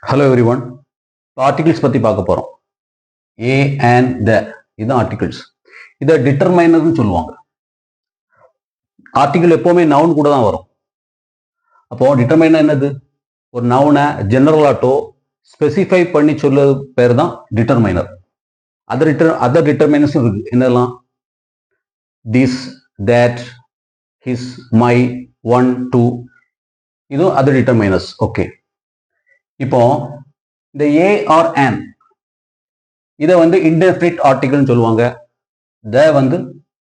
Hello every one. Articles பற்றி பார்க்க போகிறோம். ஏ அண்ட் த இதுதான் ஆர்டிகிள்ஸ். இதை டிட்டர்மைனர்னு சொல்லுவாங்க. ஆர்டிகிள் எப்போவுமே நவுன் கூட தான் வரும். அப்போ டிட்டர்மைனர் என்னது? ஒரு நவுனை ஜெனரலாட்டோ ஸ்பெசிஃபை பண்ணி சொல்ல பேர் தான் டிட்டர்மைனர். அதர் டிட்டர்மைனர்ஸ் இருக்கு. என்னெல்லாம்? This, that, his, my, one, two, இதுவும் அதர் டிட்டர்மைனர்ஸ். ஓகே. இப்போ இந்த ஏ ஆர் ஆன் இதை வந்து இன்டெஃபினிட் ஆர்டிகிள்னு சொல்லுவாங்க. த வந்து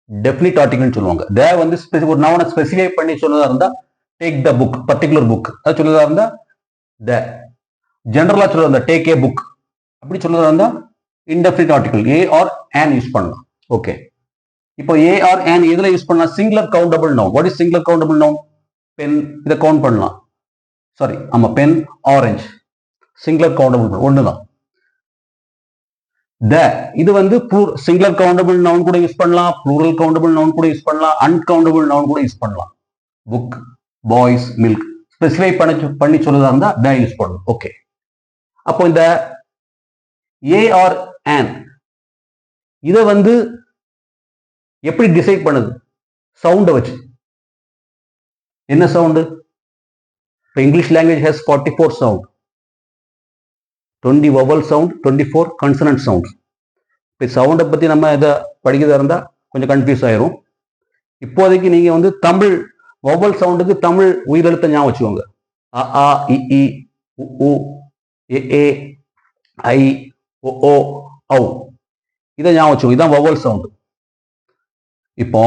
டெஃபினிட் ஆர்டிகிள்னு சொல்லுவாங்க. த வந்து ஒரு நவுனை ஸ்பெசிஃபை பண்ணி சொன்னதா இருந்தா take the book, particular book அது சொல்லதா இருந்தா த. ஜெனரலா சொல்றதா இருந்தா டேக் ஏ புக் அப்படி சொல்லதா இருந்தா indefinite article a or an use பண்ணலாம். ஓகே. இப்போ ஏ ஆர் ஆன் எதுல யூஸ் பண்ணலாம்? Singular countable noun. What is singular countable noun? Pen, இதை கவுண்ட் பண்ணலாம். சாரி, ஆமா, பென், ஆரஞ்சு, சிங்குலர் கவுண்டபிள் ஒண்ணுதான். த இது வந்து சிங்குலர் கவுண்டபிள் நவுன் கூட யூஸ் பண்ணலாம், ப்ளூரல் கவுண்டபிள் நவுன் கூட யூஸ் பண்ணலாம், அன்கவுண்டபிள் நவுன் கூட யூஸ் பண்ணலாம். புக், பாய்ஸ், மில்க் ஸ்பெசிஃபை பண்ணி சொல்லதா இருந்தா த யூஸ் பண்ணணும். ஓகே. அப்போ இந்த ஏ ஆர் ஆன் இதை வந்து எப்படி டிசைட் பண்ணுது? சவுண்டை வச்சு. என்ன sound? English language has 44 sound, 20 vowel sound, 24 consonant sound. இப்போ சவுண்டை பற்றி நம்ம இதை படிக்கிறதா இருந்தால் கொஞ்சம் கன்ஃபியூஸ் ஆயிரும். இப்போதைக்கு நீங்கள் வந்து தமிழ் வவல் சவுண்டுக்கு தமிழ் உயிரெழுத்தை ஞாபகம் வச்சுக்கோங்க. அ ஆ இ இ உ உ ஏ ஐ ஓ ஓ ஔ, இதை ஞாபகம் வச்சுக்கோங்க. இதுதான் வவல் சவுண்டு. இப்போ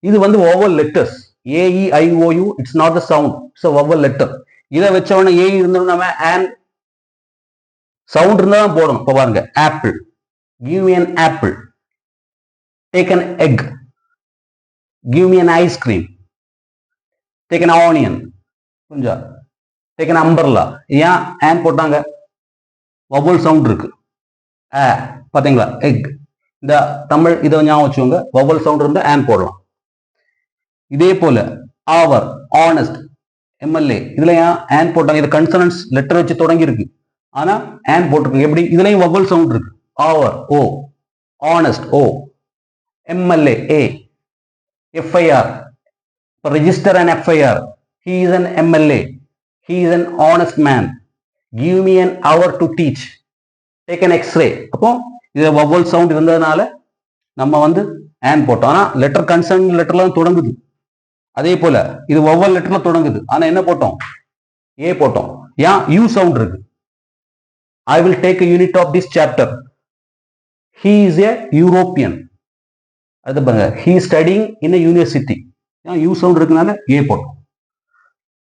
இது வந்து vowel letters. AEIOU it's not the sound, it's a vowel letter. இதை வச்சவொடனே ஏ இருந்தோம் நம்ம ஆன் சவுண்ட் இருந்தா தான் போடணும். இப்போ பாருங்க, apple, give me an apple, take an egg, give me an ice cream, take an onion, புரிஞ்சா? take an umbrella. ஏன் ஆன் போட்டாங்க? வவல் சவுண்ட் இருக்கு. பாத்தீங்களா? எக். இந்த தமிழ் இதை ஞாபகம் வச்சுக்கோங்க. வவல் சவுண்ட் இருந்தா ஆன் போடலாம். இதே போல ஆவர், ஆனஸ்ட், எம்எல்ஏ இதுல ஏன் ஆன் போட்டாங்க? இது கன்சனன்ஸ் லெட்டர் வச்சு தொடங்கி இருக்கு, ஆனா ஆன் போட்டிருக்கு. எப்படி? இதுலயும் வவல் சவுண்ட் இருக்கு. Hour O, honest O, MLA A, FIR register an FIR. He is an MLA. He is an honest man. Give me an hour to teach. Take an X-ray. அப்போ இது vowel sound இருந்ததுனால நம்ம வந்து on போட்டோம். ஆனா letter concern லெட்டர்ல தொடங்குது. அதே போல இது வவல் லெட்டர்ல தொடங்குது, ஆனா என்ன போட்டோம்? ஏ போட்டோம். ஏன்? யூ சவுண்ட் இருக்கு. I will take a unit of this chapter. He is a European. அது பாருங்க, he is studying in a university. U sound இருக்குனால ஏ போட்டோம்.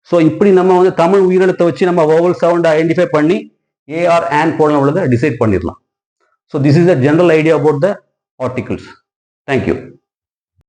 ஸோ இப்படி நம்ம வந்து தமிழ் உயிரெழுத்தை வச்சு நம்ம வவல் சவுண்ட் ஐடென்டிஃபை பண்ணி ஏஆர் ஆன் போடணும் உள்ளதை டிசைட் பண்ணிடலாம். So this is the general idea about the articles. Thank you.